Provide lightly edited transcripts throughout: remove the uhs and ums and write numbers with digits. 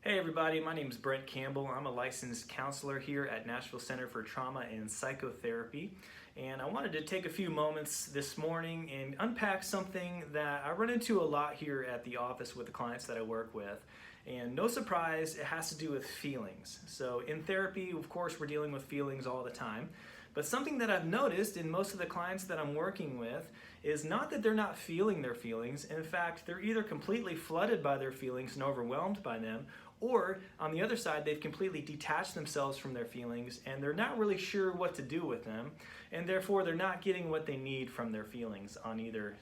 Hey everybody, my name is Brent Campbell. I'm a licensed counselor here at Nashville Center for Trauma and Psychotherapy. And I wanted to take a few moments this morning and unpack something that I run into a lot here at the office with the clients that I work with. And no surprise, it has to do with feelings. So in therapy, of course, we're dealing with feelings all the time. But something that I've noticed in most of the clients that I'm working with is not that they're not feeling their feelings. In fact, they're either completely flooded by their feelings and overwhelmed by them, or on the other side, they've completely detached themselves from their feelings and they're not really sure what to do with them, and therefore they're not getting what they need from their feelings on either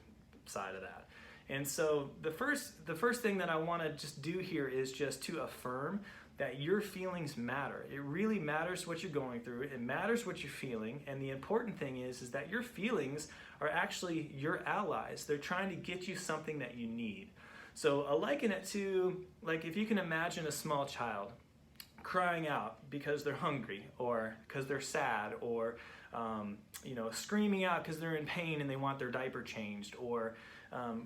side of that. And so the first thing that I want to just do here is just to affirm that your feelings matter. It really matters what you're going through. It matters what you're feeling. And the important thing is that your feelings are actually your allies. They're trying to get you something that you need. So I liken it to, like, if you can imagine a small child crying out because they're hungry or because they're sad, or screaming out because they're in pain and they want their diaper changed, or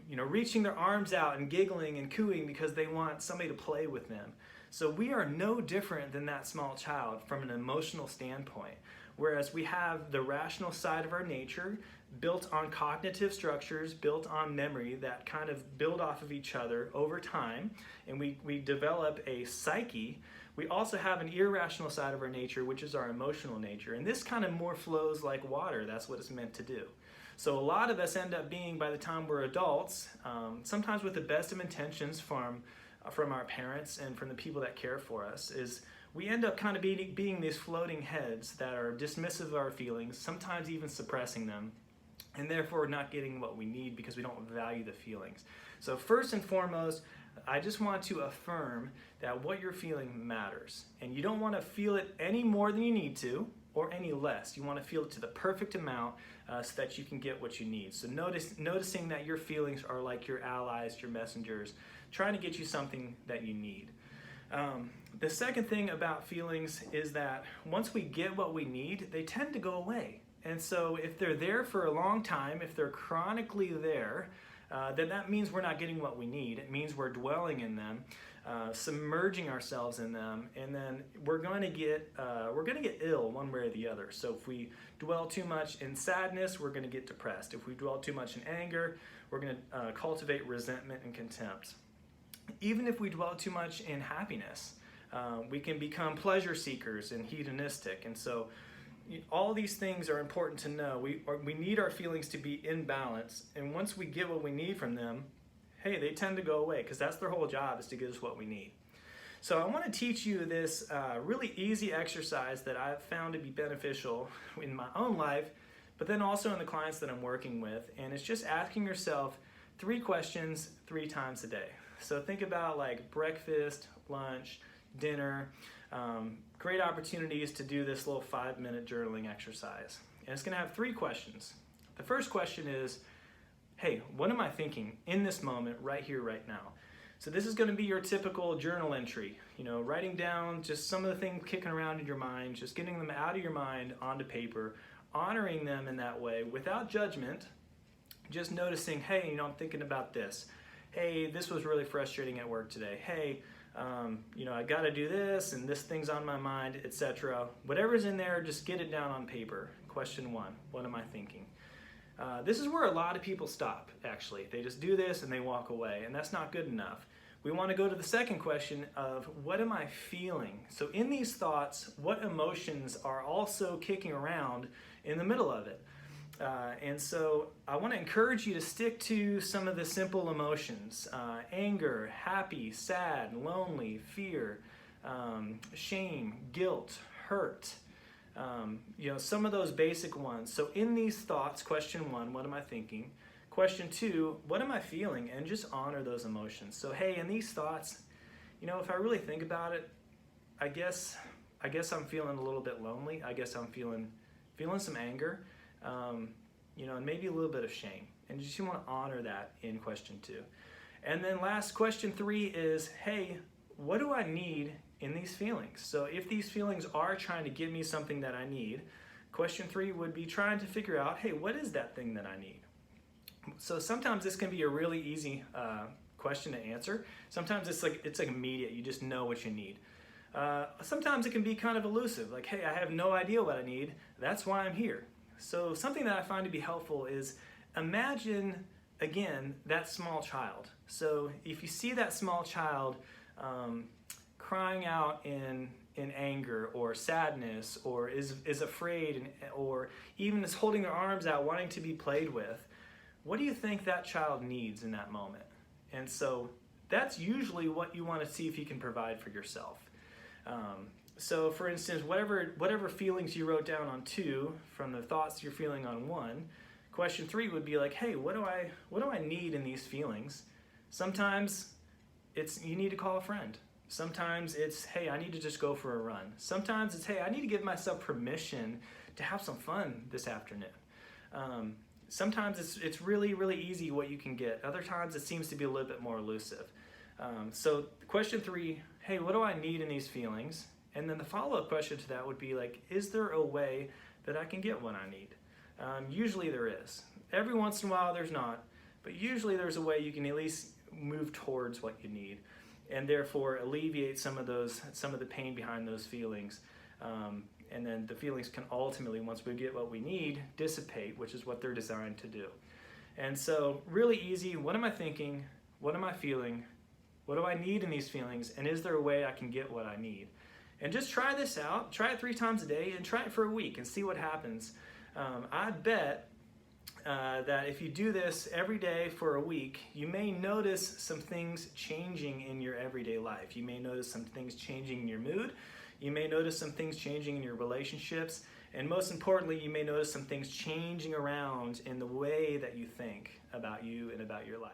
reaching their arms out and giggling and cooing because they want somebody to play with them. So we are no different than that small child from an emotional standpoint. Whereas we have the rational side of our nature built on cognitive structures, built on memory that kind of build off of each other over time, and we develop a psyche. We also have an irrational side of our nature, which is our emotional nature. And this kind of more flows like water. That's what it's meant to do. So a lot of us end up being, by the time we're adults, sometimes with the best of intentions from our parents and from the people that care for us, is we end up kind of being these floating heads that are dismissive of our feelings, sometimes even suppressing them, and therefore not getting what we need because we don't value the feelings. So first and foremost, I just want to affirm that what you're feeling matters. And you don't want to feel it any more than you need to, or any less. You want to feel it to the perfect amount so that you can get what you need. So noticing that your feelings are like your allies, your messengers, trying to get you something that you need. The second thing about feelings is that once we get what we need, they tend to go away. And so if they're there for a long time, if they're chronically there, then that means we're not getting what we need. It means we're dwelling in them, submerging ourselves in them, and then we're going to get ill one way or the other. So if we dwell too much in sadness, we're going to get depressed. If we dwell too much in anger, we're going to cultivate resentment and contempt. Even if we dwell too much in happiness, we can become pleasure seekers and hedonistic. And so all these things are important to know. We need our feelings to be in balance, and once we get what we need from them, hey, they tend to go away, because that's their whole job, is to get us what we need. So I want to teach you this really easy exercise that I've found to be beneficial in my own life, but then also in the clients that I'm working with, and it's just asking yourself 3 questions 3 times a day. So think about like breakfast, lunch, dinner. Great opportunities to do this little 5-minute journaling exercise. And it's going to have 3 questions. The first question is, hey, what am I thinking in this moment, right here, right now? So this is going to be your typical journal entry, writing down just some of the things kicking around in your mind, just getting them out of your mind onto paper, honoring them in that way without judgment, just noticing, hey, I'm thinking about this. Hey, this was really frustrating at work today. Hey, I got to do this, and this thing's on my mind, etc. Whatever's in there, just get it down on paper. Question 1, what am I thinking? This is where a lot of people stop, actually. They just do this and they walk away, and that's not good enough. We want to go to the second question of, what am I feeling? So in these thoughts, what emotions are also kicking around in the middle of it? And so I want to encourage you to stick to some of the simple emotions: anger, happy, sad, lonely, fear, shame, guilt, hurt, some of those basic ones. So in these thoughts, question 1, what am I thinking? Question 2, what am I feeling? And just honor those emotions. So hey, in these thoughts, if I really think about it, I guess I'm feeling a little bit lonely. I guess I'm feeling some anger. And maybe a little bit of shame. And you want to honor that in question 2. And then last, question 3 is, hey, what do I need in these feelings? So if these feelings are trying to give me something that I need, question 3 would be trying to figure out, hey, what is that thing that I need? So sometimes this can be a really easy question to answer. Sometimes it's like immediate. You just know what you need. Sometimes it can be kind of elusive, like, hey, I have no idea what I need. That's why I'm here. So something that I find to be helpful is imagine, again, that small child. So if you see that small child crying out in anger or sadness, or is afraid, or even is holding their arms out wanting to be played with, what do you think that child needs in that moment? And so that's usually what you want to see if you can provide for yourself. So for instance, whatever feelings you wrote down on 2 from the thoughts you're feeling on 1, question 3 would be like, hey, what do I need in these feelings? Sometimes it's you need to call a friend. Sometimes it's, hey, I need to just go for a run. Sometimes it's, hey, I need to give myself permission to have some fun this afternoon. Sometimes it's really, really easy what you can get. Other times it seems to be a little bit more elusive. So question 3, hey, what do I need in these feelings? And then the follow-up question to that would be like, is there a way that I can get what I need? Usually there is. Every once in a while there's not, but usually there's a way you can at least move towards what you need, and therefore alleviate some of the pain behind those feelings. And then the feelings can ultimately, once we get what we need, dissipate, which is what they're designed to do. And so really easy, what am I thinking? What am I feeling? What do I need in these feelings? And is there a way I can get what I need? And just try this out. Try it 3 times a day and try it for a week and see what happens. I bet that if you do this every day for a week, you may notice some things changing in your everyday life. You may notice some things changing in your mood. You may notice some things changing in your relationships. And most importantly, you may notice some things changing around in the way that you think about you and about your life.